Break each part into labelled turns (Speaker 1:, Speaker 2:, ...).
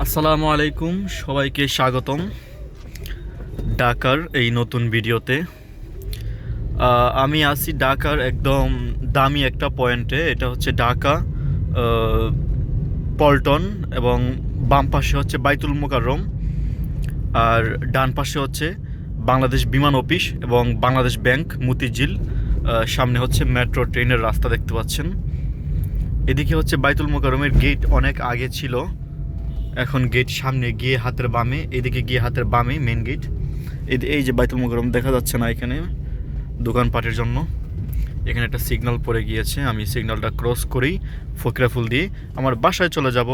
Speaker 1: আসসালামু আলাইকুম, সবাইকে স্বাগতম ঢাকার এই নতুন ভিডিওতে। আমি আছি ঢাকার একদম দামি একটা পয়েন্টে। এটা হচ্ছে ঢাকা পল্টন, এবং বাম পাশে হচ্ছে বাইতুল মোকাররম, আর ডান পাশে হচ্ছে বাংলাদেশ বিমান অফিস এবং বাংলাদেশ ব্যাংক মতিঝিল। সামনে হচ্ছে মেট্রো ট্রেনের রাস্তা দেখতে পাচ্ছেন। এদিকে হচ্ছে বাইতুল মোকাররমের গেট অনেক আগে ছিল, এখন গেট সামনে গিয়ে হাতের বামে, এদিকে গিয়ে হাতের বামে মেন গেট। এই যে বাইতুল মোকাররম দেখা যাচ্ছে না এখানে দোকানপাটের জন্য। এখানে একটা সিগন্যাল পড়ে গিয়েছে, আমি সিগন্যালটা ক্রস করেই ফকরা ফুল দিয়ে আমার বাসায় চলে যাব।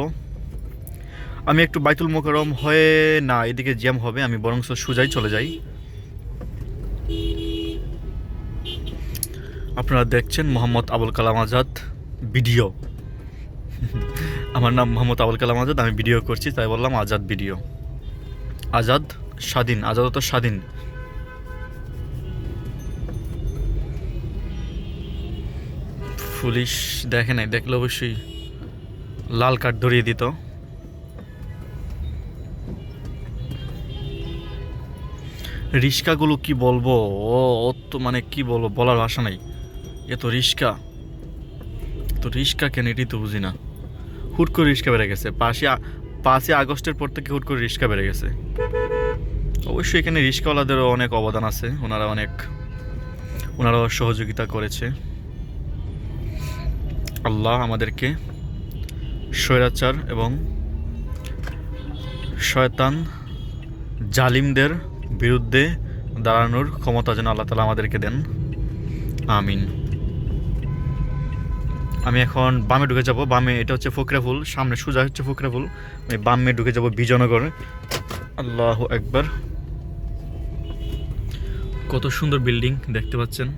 Speaker 1: আমি একটু বাইতুল মোকাররম হয়ে না, এদিকে জ্যাম হবে, আমি বরং সোজাই চলে যাই। আপনারা দেখছেন মোহাম্মদ আবুল কালাম আজাদ ভিডিও। আমার নাম মোহাম্মদ আবুল কালাম আজাদ, আমি ভিডিও করছি তাই বললাম আজাদ ভিডিও। আজাদ স্বাধীন, আজাদত স্বাধীন। পুলিশ দেখে নাই, দেখলে অবশ্যই লাল কার্ড ধরিয়ে দিত। রিক্সাগুলো কি বলবো, ও তো মানে কি বলবো, বলার ভাষা নাই। এত রিক্সা, তো রিক্সা কেন এটি তো বুঝি না। হুট করে রিক্সা বেড়ে গেছে, 5ই আগস্টের পর থেকে হুট করে রিক্সা বেড়ে গেছে। অবশ্যই এখানে রিক্সাওয়ালাদেরও অনেক অবদান আছে, ওনারাও সহযোগিতা করেছে। আল্লাহ আমাদেরকে স্বৈরাচার এবং শয়তান জালিমদের বিরুদ্ধে দাঁড়ানোর ক্ষমতা যেন আল্লাহ তাআলা আমাদেরকে দেন, আমিন। আমি এখন বামে ঢুকে যাব। বামে এটা হচ্ছে ফকরাফুল, সামনে সোজা হচ্ছে ফকরাফুল। আমি বামে ঢুকে যাব বিজয়নগরে। আল্লাহু আকবার। কত সুন্দর বিল্ডিং দেখতে পাচ্ছেন।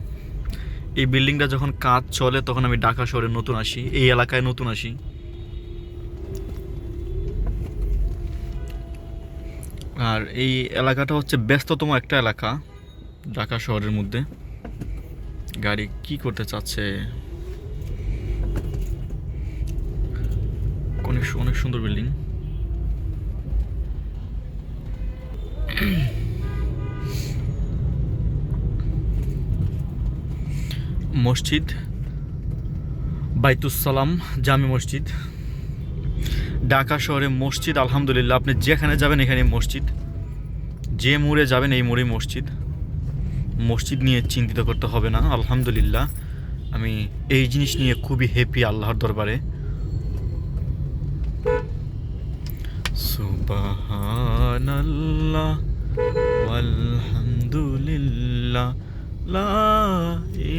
Speaker 1: এই বিল্ডিংটা যখন কাজ চলে তখন আমি ঢাকা শহরে নতুন আসি, এই এলাকায় নতুন আসি। আর এই এলাকাটা হচ্ছে ব্যস্ততম একটা এলাকা ঢাকা শহরের মধ্যে। গাড়ি কি করতে চাচ্ছে, অনেক সুন্দর বিল্ডিং। মসজিদ বাইতুস সালাম জামি মসজিদ। ঢাকা শহরে মসজিদ আলহামদুলিল্লাহ, আপনি যেখানে যাবেন এখানে মসজিদ, যে মোড়ে যাবেন এই মোড়ে মসজিদ। মসজিদ নিয়ে চিন্তিত করতে হবে না, আলহামদুলিল্লাহ। আমি এই জিনিস নিয়ে খুবই হ্যাপি আল্লাহর দরবারে। সুবহানাল্লাহ ওয়ালহামদুলিল্লাহ লা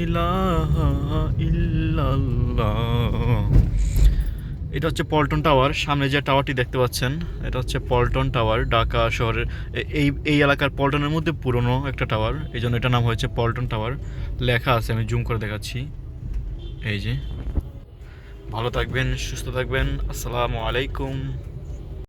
Speaker 1: ইলাহা ইল্লাল্লাহ। এটা হচ্ছে পল্টন টাওয়ার। সামনে যে টাওয়ারটি দেখতে পাচ্ছেন এটা হচ্ছে পল্টন টাওয়ার। ঢাকা শহরের এই এলাকার পল্টনের মধ্যে পুরনো একটা টাওয়ার, এই জন্য এটার নাম হয়েছে পল্টন টাওয়ার। লেখা আছে, আমি জুম করে দেখাচ্ছি। এই যে, ভালো থাকবেন, সুস্থ থাকবেন। আসসালামু আলাইকুম।